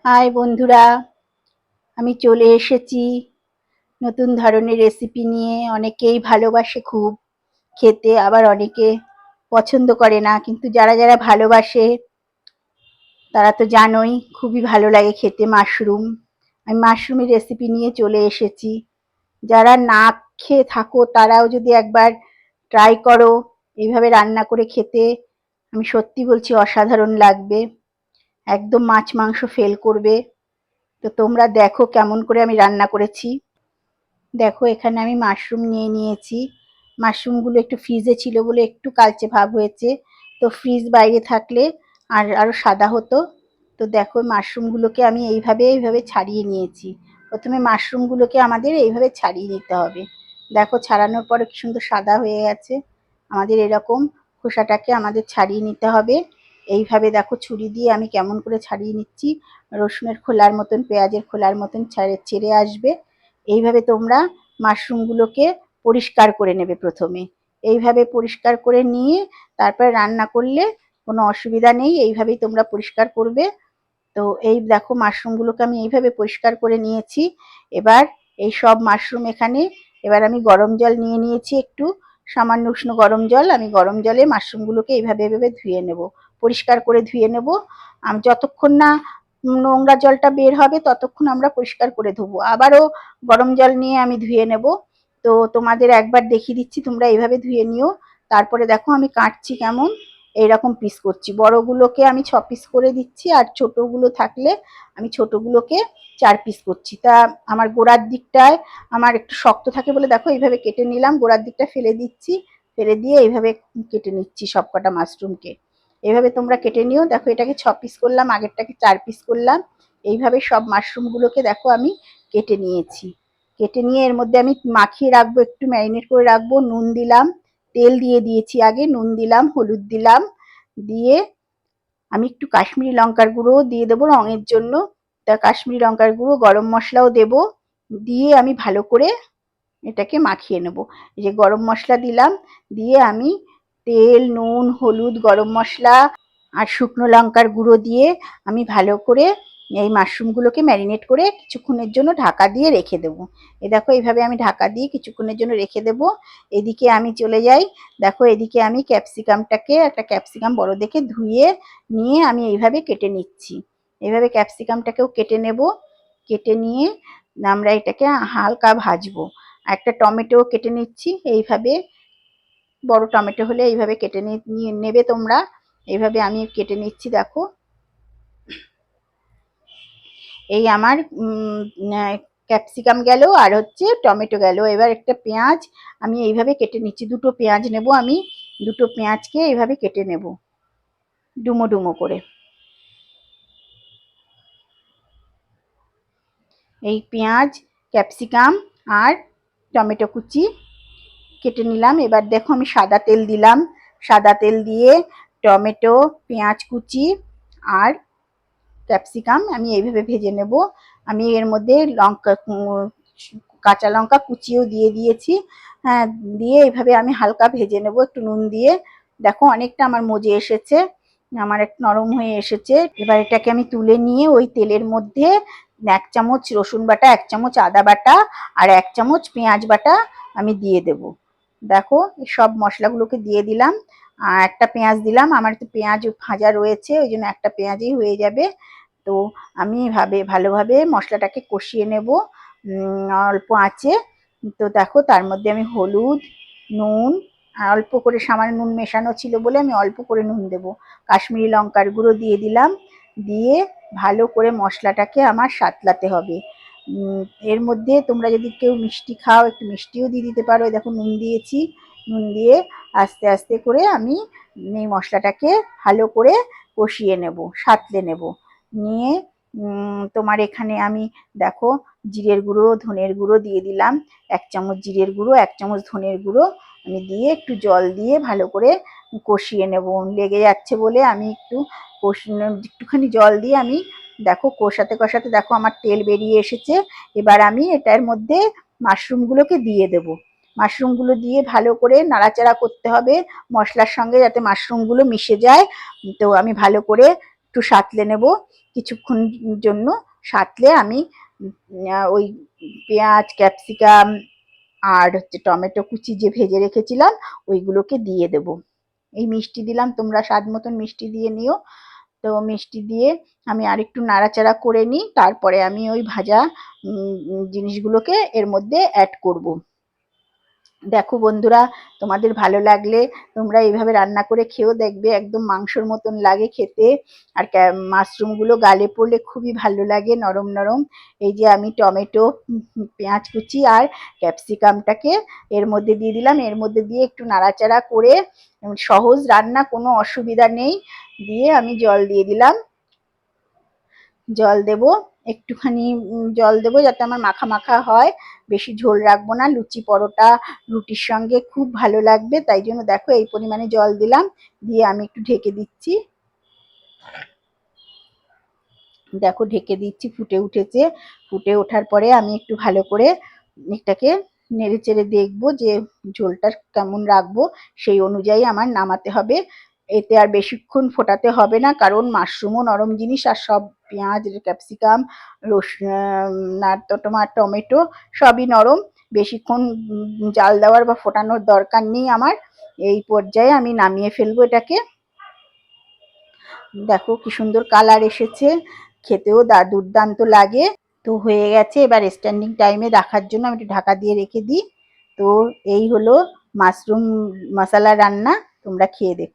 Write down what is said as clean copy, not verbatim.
High বন্ধুরা, আমি চলে এসেছি নতুন ধরনের রেসিপি নিয়ে। অনেকেই ভালোবাসে খুব খেতে, আবার অনেকে পছন্দ করে না, কিন্তু যারা যারা ভালোবাসে তারা তো জানোই খুবই ভালো লাগে খেতে মাশরুম। আমি মাশরুমের রেসিপি নিয়ে চলে এসেছি। যারা না খেয়ে থাকো তারাও যদি একবার ট্রাই করো এইভাবে রান্না করে খেতে, আমি সত্যি বলছি অসাধারণ লাগবে, একদম মাছ মাংস ফেল করবে। তো তোমরা দেখো কেমন করে আমি রান্না করেছি। দেখো এখানে আমি মাশরুম নিয়ে নিয়েছি। মাশরুমগুলো একটু ফ্রিজে ছিল বলে একটু কালচে ভাব হয়েছে, তো ফ্রিজ বাইরে থাকলে আরো সাদা হতো। তো দেখো মাশরুমগুলোকে আমি এইভাবে এইভাবে ছাড়িয়ে নিয়েছি। প্রথমে মাশরুমগুলোকে আমাদের এইভাবে ছাড়িয়ে নিতে হবে। দেখো ছাড়ানোর পরে কি সুন্দর সাদা হয়ে গেছে। আমাদের এরকম খোসাটাকে আমাদের ছাড়িয়ে নিতে হবে। এইভাবে দেখো ছুরি দিয়ে আমি কেমন করে ছাড়িয়ে নিচ্ছি। রসুনের খোলার মতন, পেঁয়াজের খোলার মতন ছেড়ে আসবে। এইভাবে তোমরা মাশরুমগুলোকে পরিষ্কার করে নেবে প্রথমে। এইভাবে পরিষ্কার করে নিয়ে তারপরে রান্না করলে কোনো অসুবিধা নেই, এইভাবেই তোমরা পরিষ্কার করবে। তো এই দেখো মাশরুমগুলোকে আমি এইভাবে পরিষ্কার করে নিয়েছি। এবার এই সব মাশরুম এখানে, এবার আমি গরম জল নিয়ে নিয়েছি, একটু সামান্য উষ্ণ গরম জল। আমি গরম জলে মাশরুমগুলোকে এইভাবে এইভাবে ধুয়ে নেব, পরিষ্কার করে ধুয়ে নেব। আমি যতক্ষণ না নোংরা জলটা বের হবে ততক্ষণ আমরা পরিষ্কার করে ধোবো, আবারও গরম জল নিয়ে আমি ধুয়ে নেব। তো তোমাদের একবার দেখিয়ে দিচ্ছি, তোমরা এইভাবে ধুয়ে নিও। তারপরে দেখো আমি কাটছি কেমন, এইরকম পিস করছি। বড়গুলোকে আমি 6 পিস করে দিচ্ছি, আর ছোটগুলো থাকলে আমি ছোটগুলোকে 4 পিস করছি। তা আমার গোড়ার দিকটায় আমার একটু শক্ত থাকে বলে দেখো এইভাবে কেটে নিলাম, গোড়ার দিকটা ফেলে দিচ্ছি, ফেলে দিয়ে এইভাবে কেটে নিচ্ছি সবকটা মাশরুমকে। এইভাবে তোমরা কেটে নিও। দেখো এটাকে 6 পিস করলাম, আগেরটাকে 4 পিস করলাম। এইভাবে সব মাশরুমগুলোকে দেখো আমি কেটে নিয়েছি। কেটে নিয়ে এর মধ্যে আমি মাখিয়ে রাখবো, একটু ম্যারিনেট করে রাখবো। নুন দিলাম, তেল দিয়ে দিয়েছি আগে, নুন দিলাম, হলুদ দিলাম, দিয়ে আমি একটু কাশ্মীরি লঙ্কার গুঁড়োও দিয়ে দেবো রঙের জন্য। তা কাশ্মীরি লঙ্কার গুঁড়ো, গরম মশলাও দেবো। দিয়ে আমি ভালো করে এটাকে মাখিয়ে নেব। এই যে গরম মশলা দিলাম, দিয়ে আমি তেল, নুন, হলুদ, গরম মশলা আর শুকনো লঙ্কার গুঁড়ো দিয়ে আমি ভালো করে এই মাশরুমগুলোকে ম্যারিনেট করে কিছুক্ষণের জন্য ঢাকা দিয়ে রেখে দেবো। এই দেখো এইভাবে আমি ঢাকা দিয়ে কিছুক্ষণের জন্য রেখে দেবো। এদিকে আমি চলে যাই। দেখো এদিকে আমি ক্যাপসিকামটাকে, একটা ক্যাপসিকাম বড় দেখে ধুয়ে নিয়ে আমি এইভাবে কেটে নিচ্ছি। এইভাবে ক্যাপসিকামটাকেও কেটে নেব। কেটে নিয়ে আমরা এটাকে হালকা ভাজবো। একটা টমেটো কেটে নিচ্ছি এইভাবে, বড় টমেটো হলে এইভাবে কেটে নিয়ে নেবে তোমরা। এইভাবে আমি কেটে নিচ্ছি। দেখো এই আমার ক্যাপসিকাম গেল আর হচ্ছে টমেটো গেল। এবার একটা পেঁয়াজ আমি এইভাবে কেটে নিচ্ছি, দুটো পেঁয়াজ নেব আমি। দুটো পেঁয়াজকে এইভাবে কেটে নেব ডুমো ডুমো করে। এই পেঁয়াজ, ক্যাপসিকাম আর টমেটো কুচি কেটে নিলাম। এবার দেখো আমি সাদা তেল দিলাম। সাদা তেল দিয়ে টমেটো, পেঁয়াজ কুচি আর ক্যাপসিকাম আমি এইভাবে ভেজে নেব। আমি এর মধ্যে লঙ্কা, কাঁচা লঙ্কা কুচিও দিয়ে দিয়েছি। হ্যাঁ, দিয়ে এইভাবে আমি হালকা ভেজে নেব একটু নুন দিয়ে। দেখো অনেকটা আমার মজে এসেছে, আমার একটু নরম হয়ে এসেছে। এবার এটাকে আমি তুলে নিয়ে ওই তেলের মধ্যে 1 চামচ রসুন বাটা, 1 চামচ আদা বাটা আর 1 চামচ পেঁয়াজ বাটা আমি দিয়ে দেব। দেখো সব মশলাগুলোকে দিয়ে দিলাম। আর একটা পেঁয়াজ দিলাম, আমার তো পেঁয়াজ ভাজা রয়েছে ওই জন্য একটা পেঁয়াজই হয়ে যাবে। তো আমি ভালোভাবে মশলাটাকে কষিয়ে নেব অল্প আঁচে। তো দেখো তার মধ্যে আমি হলুদ, নুন, অল্প করে সামান্য নুন মেশানো ছিল বলে আমি অল্প করে নুন দেবো, কাশ্মীরি লঙ্কার গুঁড়ো দিয়ে দিলাম। দিয়ে ভালো করে মশলাটাকে আমার সাতলাতে হবে। এর মধ্যে তোমরা যদি কেউ মিষ্টি খাও একটু মিষ্টিও দিয়ে দিতে পারো। দেখো নুন দিয়েছি, নুন দিয়ে আস্তে আস্তে করে আমি এই মশলাটাকে ভালো করে কষিয়ে নেব, সাঁতলে নেব। নিয়ে তোমার এখানে আমি দেখো জিরের গুঁড়ো, ধনের গুঁড়ো দিয়ে দিলাম। 1 চামচ জিরের গুঁড়ো, 1 চামচ ধনের গুঁড়ো আমি দিয়ে একটু জল দিয়ে ভালো করে কষিয়ে নেব। লেগে যাচ্ছে বলে আমি একটুখানি জল দিয়ে আমি দেখো কষাতে কষাতে দেখো আমার তেল বেরিয়ে এসেছে। এবার আমি এটার মধ্যে মাশরুমগুলোকে দিয়ে দেব। মাশরুমগুলো দিয়ে ভালো করে নাড়াচাড়া করতে হবে মশলার সঙ্গে, যাতে মাশরুমগুলো মিশে যায়। তো আমি ভালো করে একটু সাঁতলে নেব কিছুক্ষণ জন্য। সাঁতলে আমি ওই পেঁয়াজ, ক্যাপসিকাম আর হচ্ছে টমেটো কুচি যে ভেজে রেখেছিলাম ওইগুলোকে দিয়ে দেব। এই মিষ্টি দিলাম, তোমরা স্বাদ মতন মিষ্টি দিয়ে নিও। তো মিষ্টি দিয়ে আমি আরেকটু নাড়াচাড়া করে নিই, তারপরে আমি ওই ভাজা জিনিসগুলোকে এর মধ্যে অ্যাড করব। দেখো বন্ধুরা, তোমাদের ভালো লাগলে তোমরা এইভাবে রান্না করে খেয়েও দেখবে, একদম মাংসর মতন লাগে খেতে। আর মাশরুমগুলো গালে পড়লে খুবই ভালো লাগে, নরম নরম। এই যে আমি টমেটো, পেঁয়াজ কুচি আর ক্যাপসিকামটাকে এর মধ্যে দিয়ে দিলাম, এর মধ্যে দিয়ে একটু নাড়াচাড়া করে, সহজ রান্না, কোনো অসুবিধা নেই। দিয়ে আমি জল দিয়ে দিলাম, জল দেব একটুখানি, জল দেবো যাতে আমার মাখা মাখা হয়, বেশি ঝোল রাখবো না, লুচি পরোটা রুটির সঙ্গে খুব ভালো লাগবে। তাই জন্য দেখো এই পরিমাণে জল দিলাম, দিয়ে আমি একটু ঢেকে দিচ্ছি। দেখো ঢেকে দিচ্ছি, ফুটে উঠেছে। ফুটে ওঠার পরে আমি একটু ভালো করে এটাকে নেড়ে চেড়ে দেখবো যে ঝোলটা কেমন রাখবো, সেই অনুযায়ী আমার নামাতে হবে। এতে আর বেশিক্ষণ ফোটাতে হবে না, কারণ মাশরুমও নরম জিনিস, আর সব পেঁয়াজ, ক্যাপসিকাম, আর টমেটো সবই নরম। বেশিক্ষণ জাল দেওয়ার বা ফোটানোর দরকার নেই আমার। এই পর্যায়ে আমি নামিয়ে ফেলবো এটাকে। দেখো কি সুন্দর কালার এসেছে, খেতেও দুর্দান্ত লাগে। তো হয়ে গেছে, এবার স্ট্যান্ডিং টাইমে রাখার জন্য আমি একটু ঢাকা দিয়ে রেখে দিই। তো এই হলো মাশরুম মশলা রান্না, তোমরা খেয়ে দেখো।